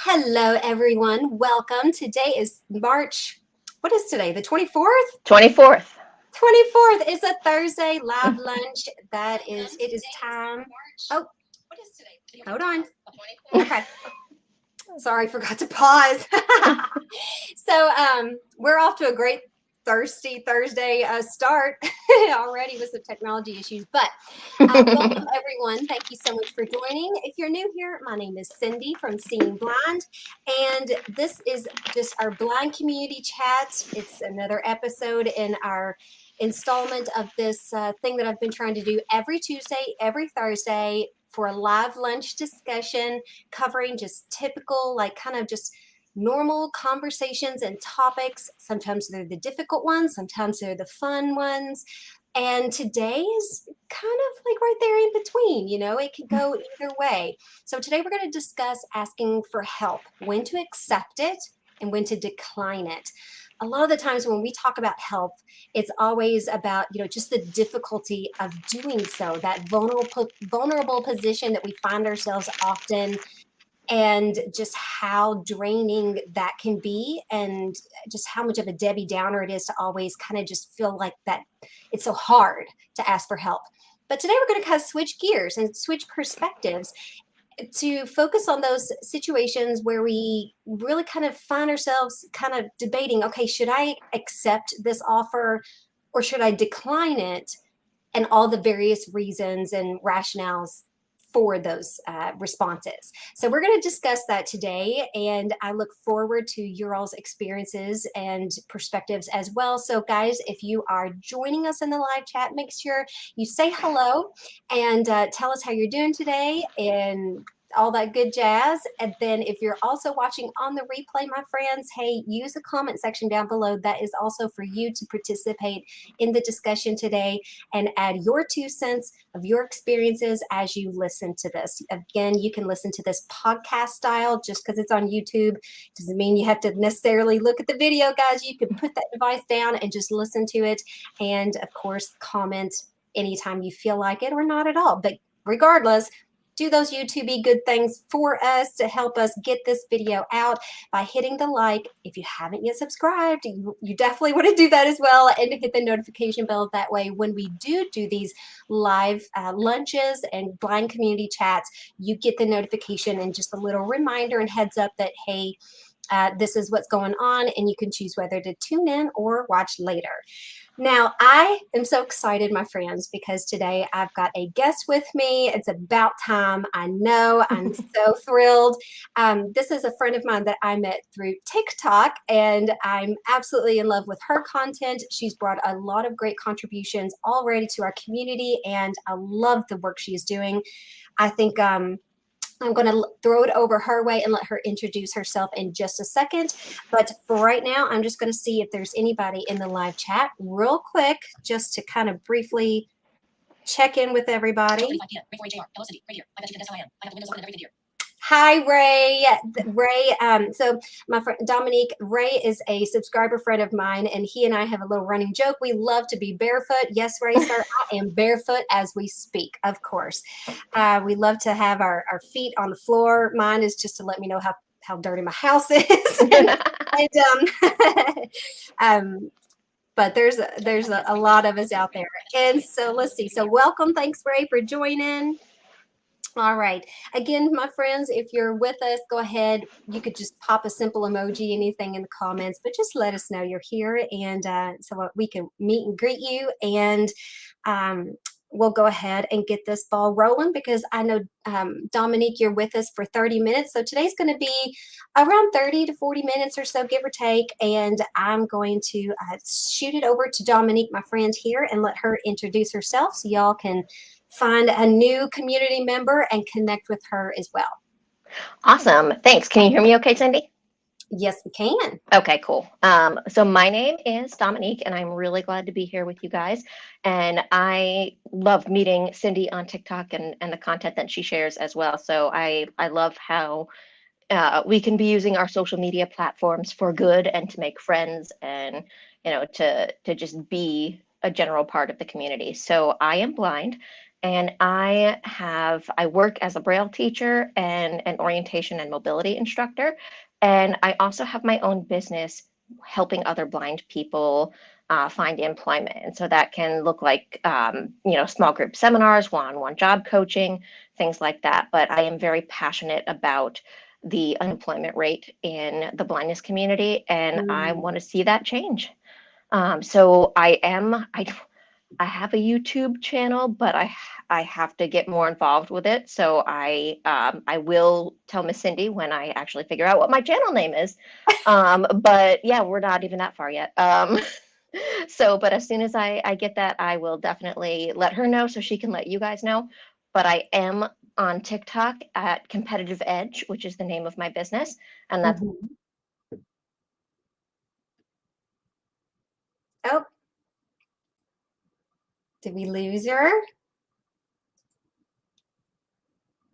Hello, everyone. Welcome. Today is March. What is today? The 24th? 24th. 24th. It's a Thursday live lunch. It is time. Oh, hold on. Okay. Sorry, forgot to pause. We're off to a great thirsty Thursday start already with some technology issues. But welcome, everyone. Thank you so much for joining. If you're new here, my name is Cindy from Seeing Blind, and this is just our blind community chat. It's another episode in our installment of this thing that I've been trying to do every Tuesday, every Thursday for a live lunch discussion covering just typical, like kind of just normal conversations and topics. Sometimes they're the difficult ones, sometimes they're the fun ones. And today is kind of like right there in between, it could go either way. So today we're going to discuss asking for help, when to accept it and when to decline it. A lot of the times when we talk about help, it's always about, just the difficulty of doing so, that vulnerable position that we find ourselves often, and just how draining that can be, and just how much of a Debbie Downer it is to always kind of just feel like that it's so hard to ask for help. But today we're going to kind of switch gears and switch perspectives to focus on those situations where we really kind of find ourselves kind of debating, okay, should I accept this offer or should I decline it? And all the various reasons and rationales for those responses. So we're going to discuss that today, and I look forward to your all's experiences and perspectives as well. So guys, if you are joining us in the live chat, make sure you say hello and tell us how you're doing today and all that good jazz. And then if you're also watching on the replay, my friends, hey, use the comment section down below. That is also for you to participate in the discussion today and add your 2 cents of your experiences as you listen to this. Again, you can listen to this podcast style. Just because it's on YouTube doesn't mean you have to necessarily look at the video, guys. You can put that device down and just listen to it. And of course, comment anytime you feel like it or not at all. But regardless, do those YouTube good things for us to help us get this video out by hitting the like. If you haven't yet subscribed, you definitely want to do that as well, and hit the notification bell. That way, when we do these live lunches and blind community chats, you get the notification and just a little reminder and heads up that, hey, this is what's going on, and you can choose whether to tune in or watch later. Now, I am so excited, my friends, because today I've got a guest with me. It's about time. I know. I'm so thrilled. This is a friend of mine that I met through TikTok, and I'm absolutely in love with her content. She's brought a lot of great contributions already to our community, and I love the work she is doing. I think I'm going to throw it over her way and let her introduce herself in just a second. But for right now, I'm just going to see if there's anybody in the live chat real quick, just to kind of briefly check in with everybody. Hi, Ray. So my friend Dominique, Ray is a subscriber friend of mine, and he and I have a little running joke. We love to be barefoot. Yes, Ray, sir, I am barefoot as we speak, of course. We love to have our feet on the floor. Mine is just to let me know how dirty my house is. But there's a lot of us out there. And so let's see. So welcome. Thanks, Ray, for joining. All right. Again, my friends, if you're with us, go ahead. You could just pop a simple emoji, anything in the comments, but just let us know you're here, and so we can meet and greet you. And we'll go ahead and get this ball rolling, because I know, Dominique, you're with us for 30 minutes. So today's going to be around 30 to 40 minutes or so, give or take. And I'm going to shoot it over to Dominique, my friend here, and let her introduce herself so y'all can find a new community member and connect with her as well. Awesome. Thanks. Can you hear me okay, Cindy? Yes, we can. Okay, cool. So my name is Dominique, and I'm really glad to be here with you guys. And I love meeting Cindy on TikTok and the content that she shares as well. So I love how we can be using our social media platforms for good and to make friends, and to just be a general part of the community. So I am blind, and I work as a Braille teacher and an orientation and mobility instructor. And I also have my own business helping other blind people find employment. And so that can look like, small group seminars, one-on-one job coaching, things like that. But I am very passionate about the unemployment rate in the blindness community, and I Mm. want to see that change. So I have a YouTube channel, but I have to get more involved with it. So I will tell Miss Cindy when I actually figure out what my channel name is. But yeah, we're not even that far yet. But as soon as I get that, I will definitely let her know so she can let you guys know. But I am on TikTok at Competitive Edge, which is the name of my business, and that's Mhm. Oh, did we lose her?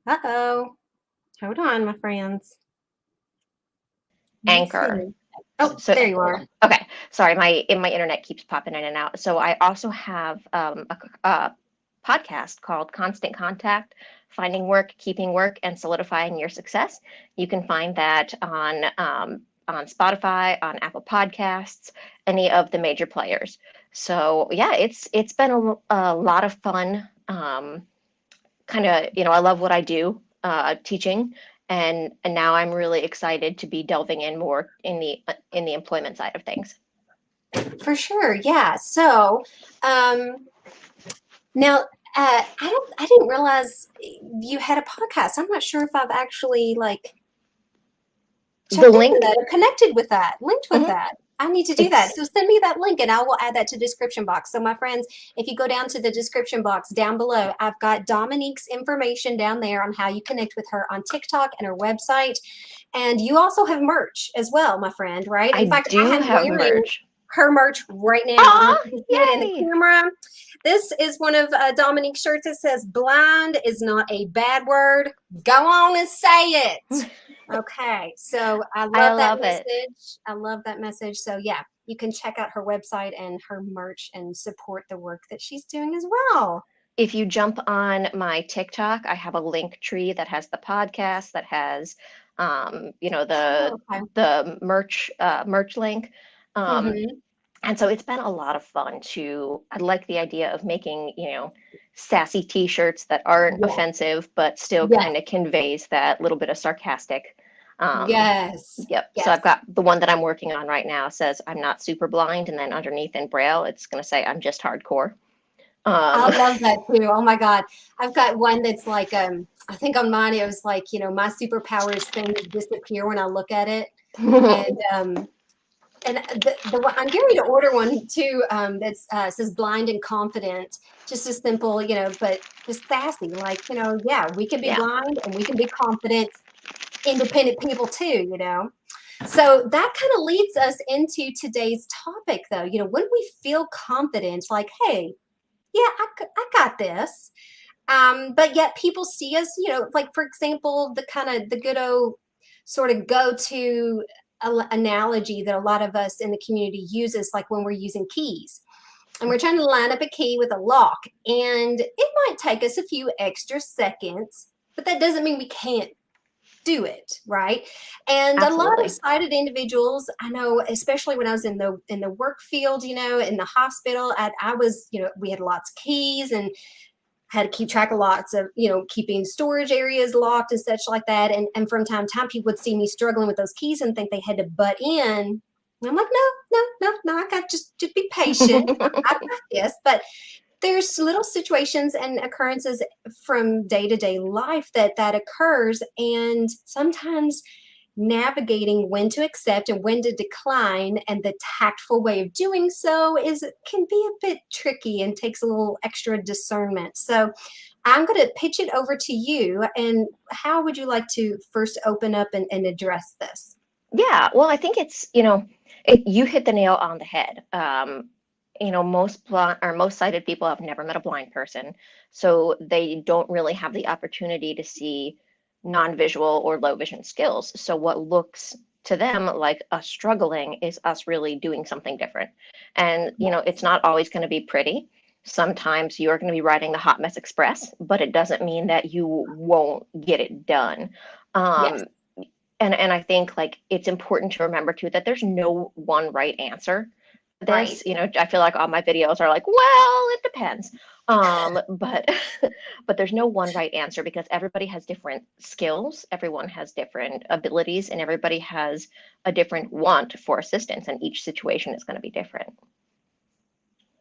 Uh-oh. Hold on, my friends. Let me Anchor. see. Oh, So there you are. okay, sorry, my internet keeps popping in and out. So I also have a podcast called Constant Contact: Finding Work, Keeping Work, and Solidifying Your Success. You can find that on Spotify, on Apple Podcasts, any of the major players. So yeah, it's been a lot of fun. Kind of, I love what I do, teaching, and now I'm really excited to be delving in more in the employment side of things. For sure. Yeah. So, now, I didn't realize you had a podcast. I'm not sure if I've actually like The checked into link, that or connected with that, linked with mhm, that. I need to do that. it's So send me that link and I will add that to the description box. So my friends, if you go down to the description box down below, I've got Dominique's information down there on how you connect with her on TikTok and her website. And you also have merch as well, my friend, right? I In fact, I do am have wearing merch. her merch right now. I don't Ah, know if you can see it in the yay! camera. This is one of Dominique's shirts. It says, "Blind is not a bad word. Go on and say it." Okay, so I I love that love it. message. I love that message. So yeah, you can check out her website and her merch and support the work that she's doing as well. If you jump on my TikTok, I have a link tree that has the podcast, that has, Oh, okay. the merch link. Um, Hmm. And so it's been a lot of fun I like the idea of making, sassy t-shirts that aren't Yeah. offensive, but still Yes. kind of conveys that little bit of sarcastic. Um, Yes. yep. So Yes. I've got the one that I'm working on right now says I'm not super blind, and then underneath in Braille, it's going to say I'm just hardcore. I Um, love that too. Oh my God. I've got one that's like, I think on mine it was like, my superpower is things disappear when I look at it. And I'm getting ready to order one too. That's says blind and confident. Just as simple, but just sassy. Like, yeah, we can be yeah. blind and we can be confident, independent people too. So that kind of leads us into today's topic, though. When we feel confident, like, hey, yeah, I got this. But yet people see us, like for example, the good old sort of go-to analogy that a lot of us in the community uses, like when we're using keys and we're trying to line up a key with a lock, and it might take us a few extra seconds, but that doesn't mean we can't do it, right? And a lot of Absolutely. sighted individuals, I know, especially when I was in the work field, in the hospital, I was, we had lots of keys and had to keep track of lots of, keeping storage areas locked and such like that. And from time to time, people would see me struggling with those keys and think they had to butt in. And I'm like, no, no, no, no, I got just be patient. I got this. But there's little situations and occurrences from day to day life that occurs, and sometimes navigating when to accept and when to decline and the tactful way of doing so can be a bit tricky and takes a little extra discernment. So I'm going to pitch it over to you, and how would you like to first open up and address this? Yeah, well, I think you hit the nail on the head. Most blind or most sighted people have never met a blind person, so they don't really have the opportunity to see non-visual or low vision skills. So what looks to them like us struggling is us really doing something different. And, it's not always going to be pretty. Sometimes you're going to be riding the hot mess express, but it doesn't mean that you won't get it done. Yes. Um, and I think like it's important to remember too that there's no one right answer for Right. this. I feel like all my videos are like, well, it depends. But but there's no one right answer because everybody has different skills, everyone has different abilities, and everybody has a different want for assistance, and each situation is going to be different.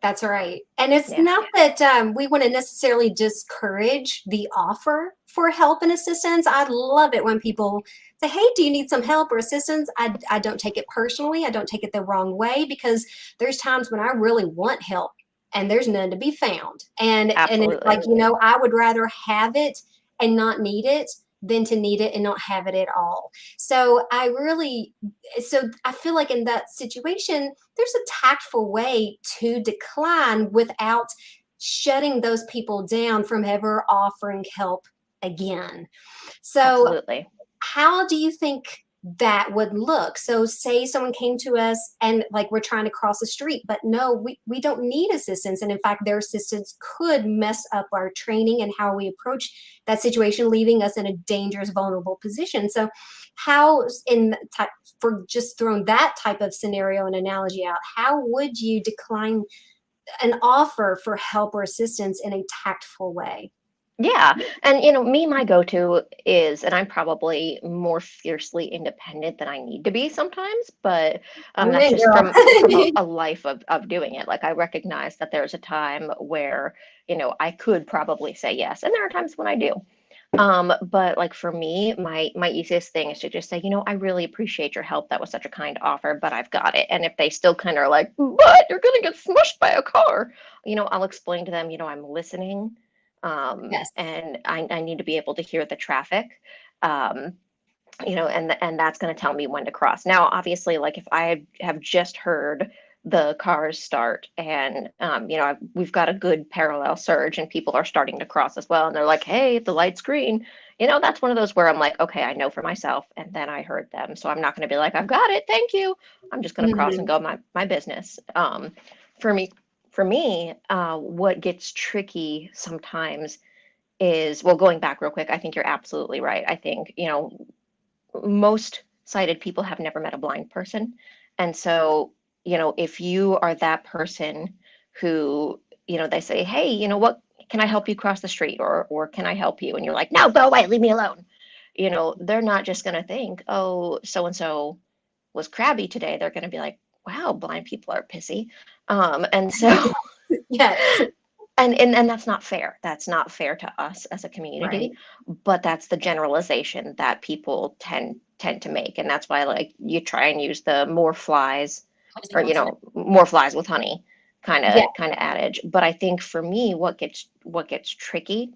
That's right. And it's Yeah, not that we want to necessarily discourage the offer for help and assistance. I love it when people say, hey, do you need some help or assistance? I don't take it personally. I don't take it the wrong way because there's times when I really want help and there's none to be found. And it's like, absolutely. I would rather have it and not need it than to need it and not have it at all. So I feel like in that situation, there's a tactful way to decline without shutting those people down from ever offering help again. So, Absolutely. how do you think that would look? So, say someone came to us and like we're trying to cross the street, but no, we don't need assistance. And in fact, their assistance could mess up our training and how we approach that situation, leaving us in a dangerous, vulnerable position. So, how in for just throwing that type of scenario and analogy out, how would you decline an offer for help or assistance in a tactful way? Yeah. And, me, my go-to is, and I'm probably more fiercely independent than I need to be sometimes, but that's Amen, just girl. from a life of doing it. Like I recognize that there's a time where, I could probably say yes. And there are times when I do. But like for me, my easiest thing is to just say, I really appreciate your help. That was such a kind offer, but I've got it. And if they still kind of are like, but you're gonna get smushed by a car, I'll explain to them, I'm listening. Yes. And I need to be able to hear the traffic. Um, and that's going to tell me when to cross. Now, obviously, like if I have just heard the cars start and we've got a good parallel surge and people are starting to cross as well, and they're like, hey, the light's green, that's one of those where I'm like, okay, I know for myself, and then I heard them, so I'm not going to be like, I've got it, thank you. I'm just going to cross and Mhm. go my business. For me what gets tricky sometimes is, well, going back real quick, I think you're absolutely right. I think most sighted people have never met a blind person. And so, if you are that person who, they say, hey, what, can I help you cross the street, or can I help you? And you're like, no, go away, leave me alone. They're not just going to think, oh, so and so was crabby today. They're going to be like, wow, blind people are pissy. And so Yes. and that's not fair. That's not fair to us as a Right. community, but that's the generalization that people tend to make. And that's why like you try and use the more flies, or more flies with honey kind Yeah. of adage. But I think for me what gets tricky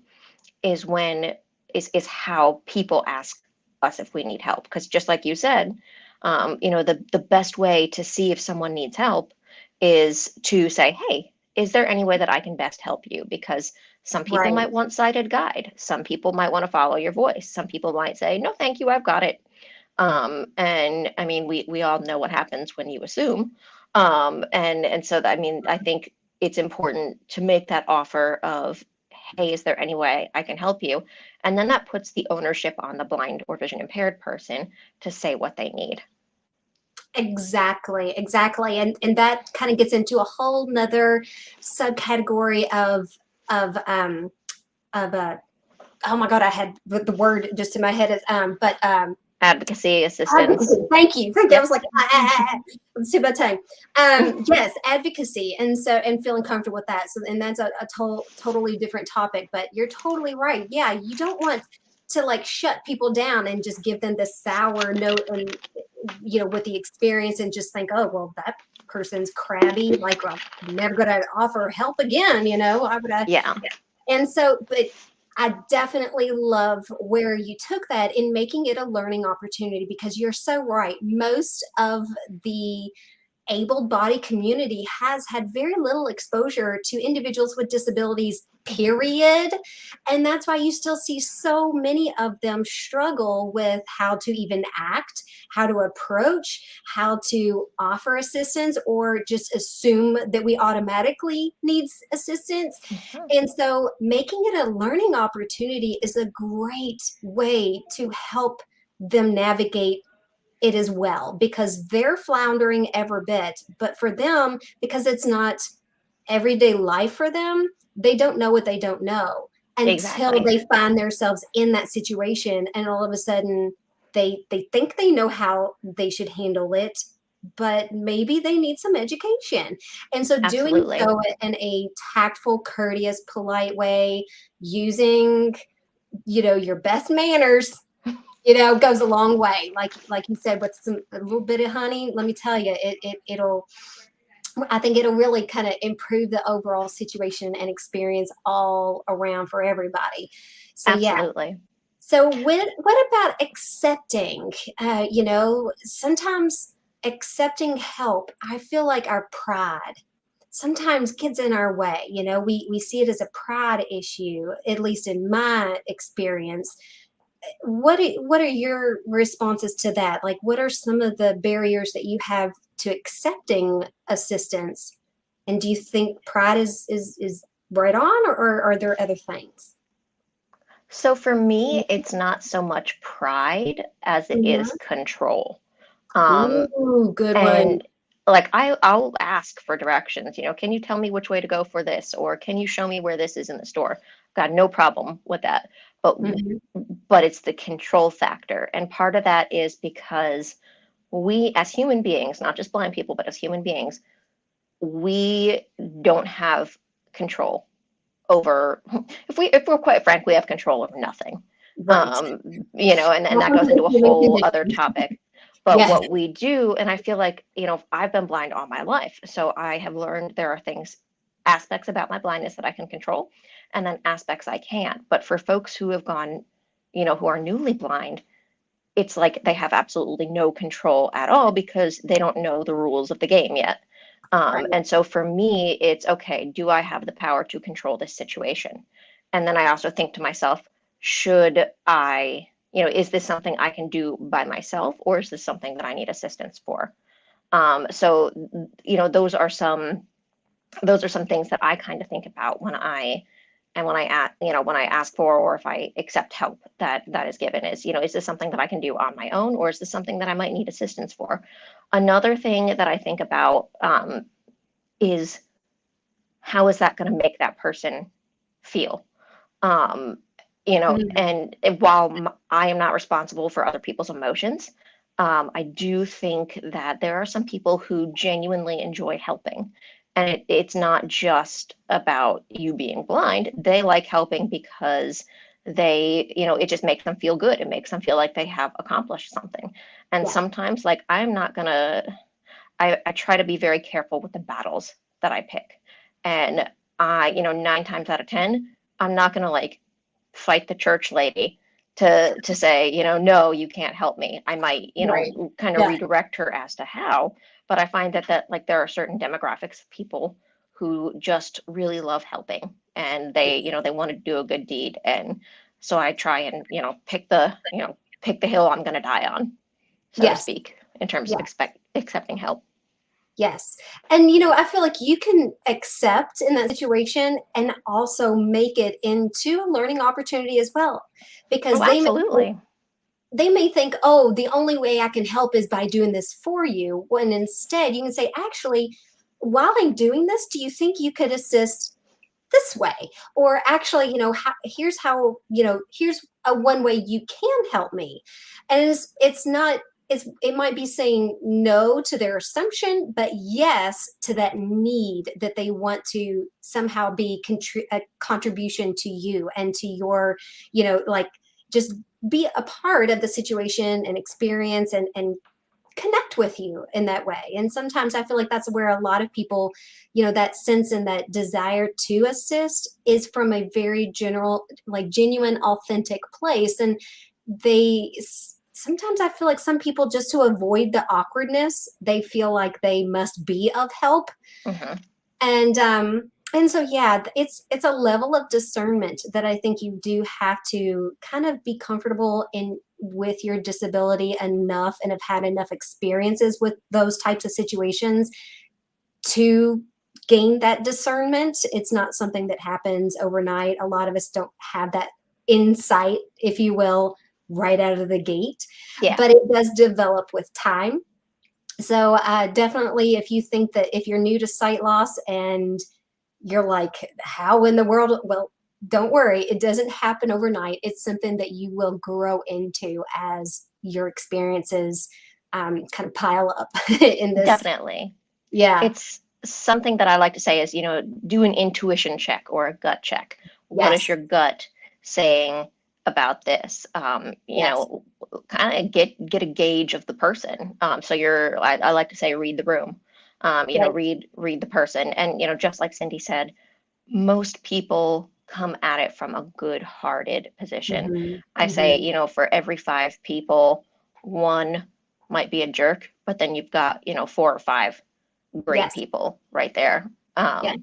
is when is how people ask us if we need help. Because just like you said, the best way to see if someone needs help is to say, hey, is there any way that I can best help you? Because some people Right. might want sighted guide. Some people might want to follow your voice. Some people might say, no, thank you, I've got it. And I mean, we all know what happens when you assume. And so I mean, I think it's important to make that offer of, hey, is there any way I can help you? And then that puts the ownership on the blind or vision impaired person to say what they need. Exactly, exactly. And that kind of gets into a whole nother subcategory of oh my God, I had the word just in my head. But Advocacy, assistance. advocacy. Thank you. Thank you. I Yep. was like, let's see my tongue. Yes, advocacy. And feeling comfortable with that. So, and that's a totally different topic, but you're totally right. Yeah. You don't want to like shut people down and just give them this sour note and, with the experience and just think, oh, well, that person's crabby. Like, well, I'm never going to offer help again. I would, Yeah. and so, but I definitely love where you took that in making it a learning opportunity because you're so right. Most of the able bodied community has had very little exposure to individuals with disabilities period. And that's why you still see so many of them struggle with how to even act, how to approach, how to offer assistance, or just assume that we automatically need assistance. Mhm. And so making it a learning opportunity is a great way to help them navigate it as well, because they're floundering every bit. But for them, because it's not everyday life for them, they don't know what they don't know until Exactly. they find themselves in that situation, and all of a sudden they think they know how they should handle it, but maybe they need some education. And so doing Absolutely. so in a tactful, courteous, polite way, using, your best manners, goes a long way. Like you said, with a little bit of honey, let me tell you, it'll I think it'll really kind of improve the overall situation and experience all around for everybody. So yeah. Absolutely. So what about accepting? Sometimes accepting help, I feel like our pride sometimes gets in our way. We see it as a pride issue, at least in my experience. What are your responses to that? Like, what are some of the barriers that you have to accepting assistance? And do you think pride is right on, or are there other things? So for me, it's not so much pride as it is Mhm. control. Um, Ooh, good one. and like I'll ask for directions, can you tell me which way to go for this? Or can you show me where this is in the store? Got no problem with that. But Mhm. but it's the control factor. And part of that is because we as human beings, not just blind people, but as human beings, we don't have control over if we're quite frank, we have control over nothing. Right. And That that was goes into the a human whole other condition. topic. But Yes. what we do, and I feel like, I've been blind all my life. So I have learned there are aspects about my blindness that I can control, and then aspects I can't. But for folks who have gone, who are newly blind, it's like they have absolutely no control at all because they don't know the rules of the game yet. Right. And so for me, it's okay, do I have the power to control this situation? And then I also think to myself, should I, is this something I can do by myself, or is this something that I need assistance for? So, those are some things that I kind of think about when I ask for, or if I accept help that is given, is this something that I can do on my own, or is this something that I might need assistance for? Another thing that I think about is how is that going to make that person feel? Um, Mhm. and while I am not responsible for other people's emotions, I do think that there are some people who genuinely enjoy helping. And it's not just about you being blind. They like helping because it just makes them feel good. It makes them feel like they have accomplished something. And Yeah. sometimes, like, I try to be very careful with the battles that I pick. And 9 times out of 10, I'm not going to like fight the church lady to say, no, you can't help me. I might, Right. kind of Yeah. redirect her as to how. But I find that like there are certain demographics of people who just really love helping, and they want to do a good deed. And so I try and, pick the hill I'm going to die on, so to Yes. speak, in terms of Yeah. accepting help. Yes. And I feel like you can accept in that situation and also make it into a learning opportunity as well. Because Oh, absolutely. they may think, oh, the only way I can help is by doing this for you. When instead you can say, actually, while I'm doing this, do you think you could assist this way? Or actually, here's a one way you can help me. And it's not, it might be saying no to their assumption, but yes to that need that they want to somehow be a contribution to you and to your, like, just be a part of the situation and experience and connect with you in that way. And sometimes I feel like that's where a lot of people, that sense and that desire to assist is from a very general, like genuine, authentic place. And sometimes I feel like some people, just to avoid the awkwardness, they feel like they must be of help. Hmm. And And so, yeah, it's a level of discernment that I think you do have to kind of be comfortable in with your disability enough and have had enough experiences with those types of situations to gain that discernment. It's not something that happens overnight. A lot of us don't have that insight, if you will, right out of the gate, Yeah, but it does develop with time. So, definitely, if you think that if you're new to sight loss and you're like, how in the world? Well, don't worry, it doesn't happen overnight. It's something that you will grow into as your experiences kind of pile up in this. definitely. Yeah. It's something that I like to say is, do an intuition check or a gut check. What is Yes. your gut saying about this? Yes. Kind of get a gauge of the person. So I like to say, read the room. Right. Read the person, and just like Cindy said, most people come at it from a good-hearted position. Hmm. I say, Hmm. for every five people, one might be a jerk, but then you've got, four or five great Yes. people right there. Yeah.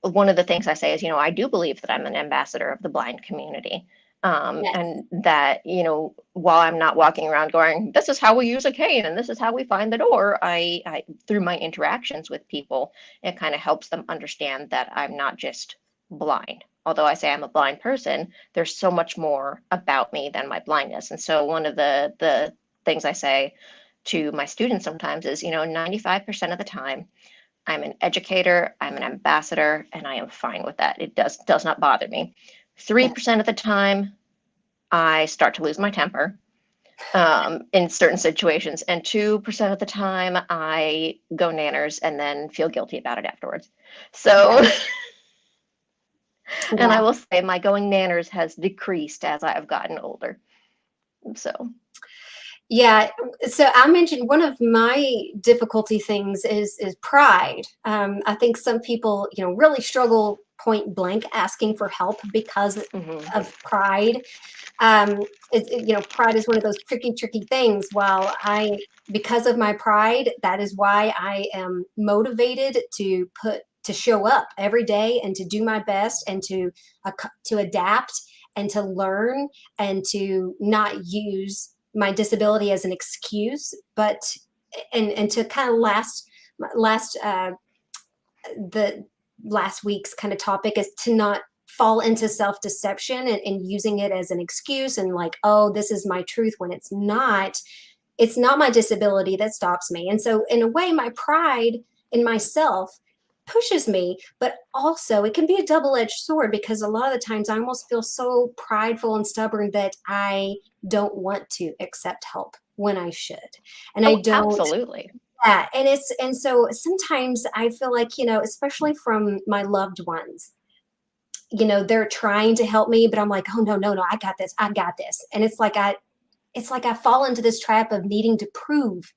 One of the things I say is, I do believe that I'm an ambassador of the blind community. Yes. And that, while I'm not walking around going, this is how we use a cane and this is how we find the door, through my interactions with people, it kind of helps them understand that I'm not just blind. Although I say I'm a blind person, there's so much more about me than my blindness. And so one of the things I say to my students sometimes is, 95% of the time, I'm an educator, I'm an ambassador, and I am fine with that. It does not bother me. Yes. 3% of the time, I start to lose my temper in certain situations, and 2% of the time, I go nanners and then feel guilty about it afterwards. So, Right. and I Yeah. will say my going nanners has decreased as I have gotten older. So, Yeah, so I mentioned one of my difficulty things is pride. I think some people, really struggle point blank asking for help because mhm. of pride. Pride is one of those tricky things. Because of my pride, that is why I am motivated to show up every day and to do my best and to adapt and to learn and to not use my disability as an excuse, but and to kind of last the last week's kind of topic is to not fall into self-deception and using it as an excuse and like, oh, this is my truth when it's not my disability that stops me. And so in a way, my pride in myself pushes me, but also it can be a double-edged sword because a lot of the times I almost feel so prideful and stubborn that I don't want to accept help when I should. And I Oh, don't. absolutely. Yeah, and so sometimes I feel like, especially from my loved ones, they're trying to help me, but I'm like, oh no, I got this, I got this. And it's like I fall into this trap of needing to prove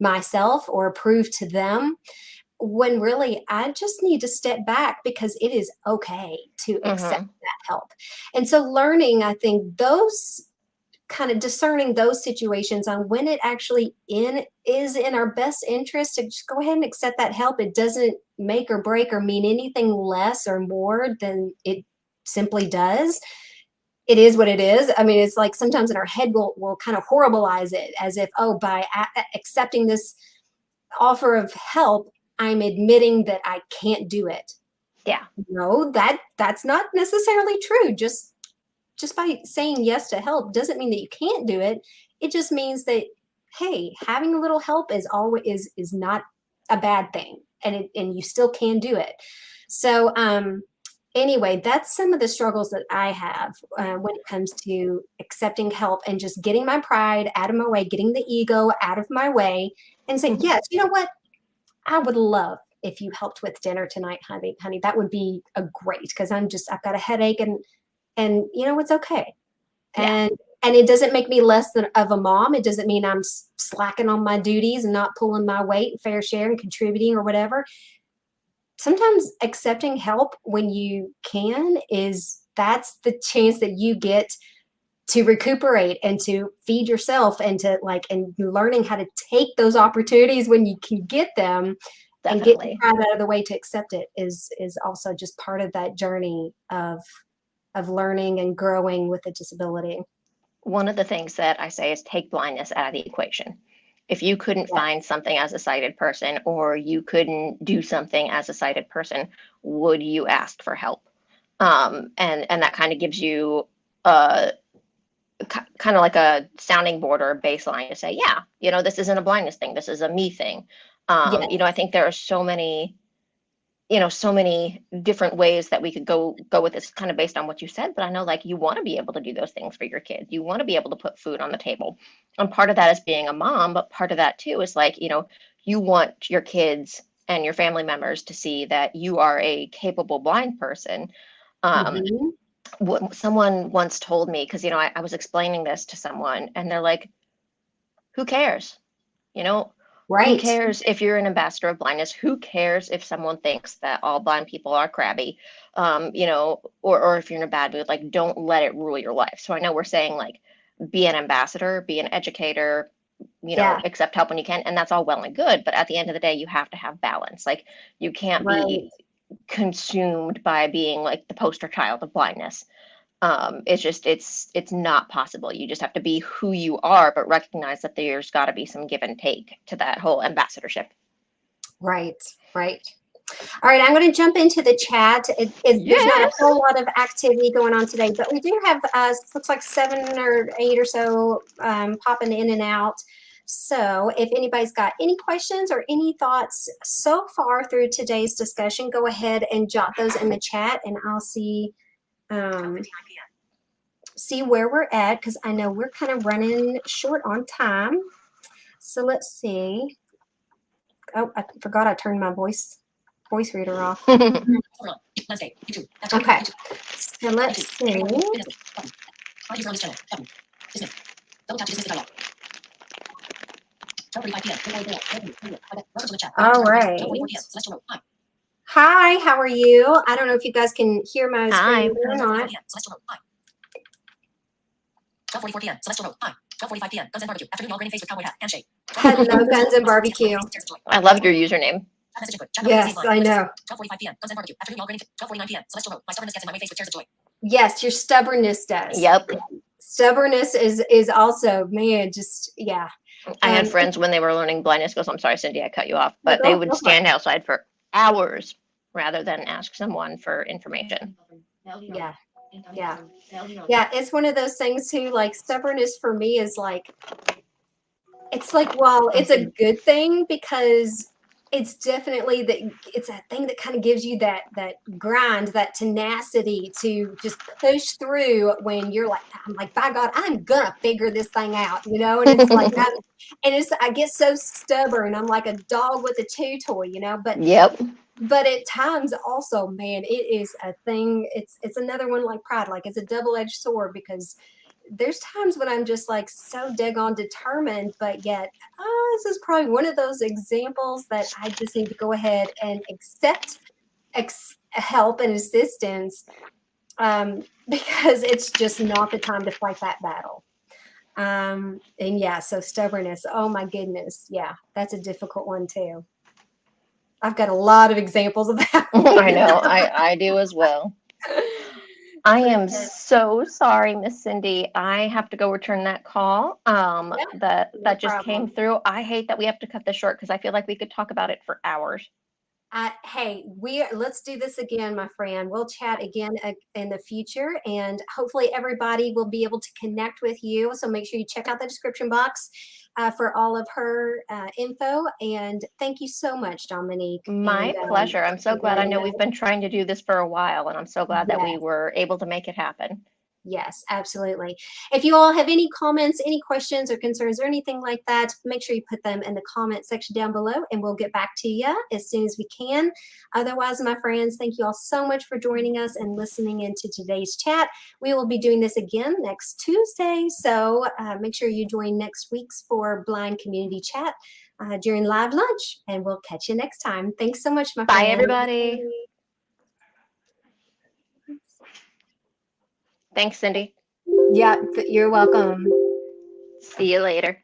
myself or prove to them when really I just need to step back because it is okay to accept Hmm. that help. And so learning, I think those kind of discerning those situations on when it actually is in our best interest to just go ahead and accept that help. It doesn't make or break or mean anything less or more than it simply does. It is what it is. I mean, it's like sometimes in our head we'll kind of horribilize it as if, oh, by accepting this offer of help, I'm admitting that I can't do it. Yeah. No, that's not necessarily true. Just by saying yes to help doesn't mean that you can't do it. It just means that, hey, having a little help is not a bad thing, and you still can do it. So anyway, that's some of the struggles that I have when it comes to accepting help and just getting my pride out of my way, getting the ego out of my way, and saying, yes, you know what, I would love if you helped with dinner tonight, honey. That would be a great because I've got a headache and it's okay. Yeah. And it doesn't make me less than of a mom. It doesn't mean I'm slacking on my duties and not pulling my weight, fair share, and contributing or whatever. Sometimes accepting help when you can that's the chance that you get to recuperate and to feed yourself and to and learning how to take those opportunities when you can get them And getting Definitely. pride out of the way to accept it is also just part of that journey of learning and growing with a disability. One of the things that I say is take blindness out of the equation. If you couldn't Yes. find something as a sighted person, or you couldn't do something as a sighted person, would you ask for help? And that kind of gives you a kind of like a sounding board or a baseline to say, yeah, this isn't a blindness thing. This is a me thing. Yes. I think there are so many different ways that we could go with this, kind of based on what you said. But I know, like, you want to be able to do those things for your kids. You want to be able to put food on the table. And part of that is being a mom, but part of that too is like, you want your kids and your family members to see that you are a capable blind person. Mhm. What someone once told me, because, I was explaining this to someone, and they're like, who cares? Who Right. cares if you're an ambassador of blindness? Who cares if someone thinks that all blind people are crabby? Or if you're in a bad mood, like, don't let it rule your life. So I know we're saying, like, be an ambassador, be an educator, Yeah. accept help when you can. And that's all well and good. But at the end of the day, you have to have balance. Like, you can't Right. be consumed by being like the poster child of blindness. It's not possible. You just have to be who you are, but recognize that there's got to be some give and take to that whole ambassadorship. Right. Right. All right, I'm going to jump into the chat. There's not a Yes. whole lot of activity going on today, but we do have looks like 7 or 8 or so popping in and out. So if anybody's got any questions or any thoughts so far through today's discussion, go ahead and jot those in the chat, and I'll see where we're at, because I know we're kind of running short on time. So let's see. Oh, I forgot I turned my voice reader off. Okay, so let's see. All right. Hi, how are you? I don't know if you guys can hear my Hi. screen or not. 12:44 p.m. Celestial Road. Hi. 12:45 p.m. Guns and barbecue. Afternoon all grading face with cowboy hat. Handshake. Hello, Guns and Barbecue. I love your username. Yes, I know. 12:45 p.m. Guns and barbecue. Afternoon all grading. 12:49 p.m. Celestial Road. My stubbornness gets in my way face with tears of joy. Yes, your stubbornness does. Yep. Stubbornness is also, man, just, yeah. I had friends when they were learning blindness goes, I'm sorry, Cindy, I cut you off, but they would stand outside for hours rather than ask someone for information. Yeah. Yeah. Yeah. It's one of those things too, like stubbornness for me is like, it's like, well, it's a good thing because it's definitely it's a thing that kind of gives you that grind, that tenacity to just push through when you're like, I'm like, by God, I'm gonna figure this thing out, and it's like I get so stubborn. I'm like a dog with a chew toy, but Yep. But at times also, man, it is a thing. It's another one like pride, like it's a double-edged sword, because there's times when I'm just like so daggone determined, but yet, this is probably one of those examples that I just need to go ahead and accept help and assistance, because it's just not the time to fight that battle. And yeah, so stubbornness. Oh my goodness, yeah, that's a difficult one too. I've got a lot of examples of that. I know, I do as well. I am so sorry, Miss Cindy. I have to go return that call that just came through. I hate that we have to cut this short because I feel like we could talk about it for hours. Hey, let's do this again, my friend. We'll chat again in the future, and hopefully everybody will be able to connect with you. So make sure you check out the description box for all of her info. And thank you so much, Dominique. My pleasure. I'm so glad. I know we've been trying to do this for a while, and I'm so glad that we were able to make it happen. Yes, absolutely. If you all have any comments, any questions or concerns or anything like that, make sure you put them in the comment section down below, and we'll get back to you as soon as we can. Otherwise, my friends, thank you all so much for joining us and listening into today's chat. We will be doing this again next Tuesday, so make sure you join next week's for Blind Community Chat during live lunch, and we'll catch you next time. Thanks so much, my friend. Bye, everybody. Thanks, Cindy. Yeah, you're welcome. See you later.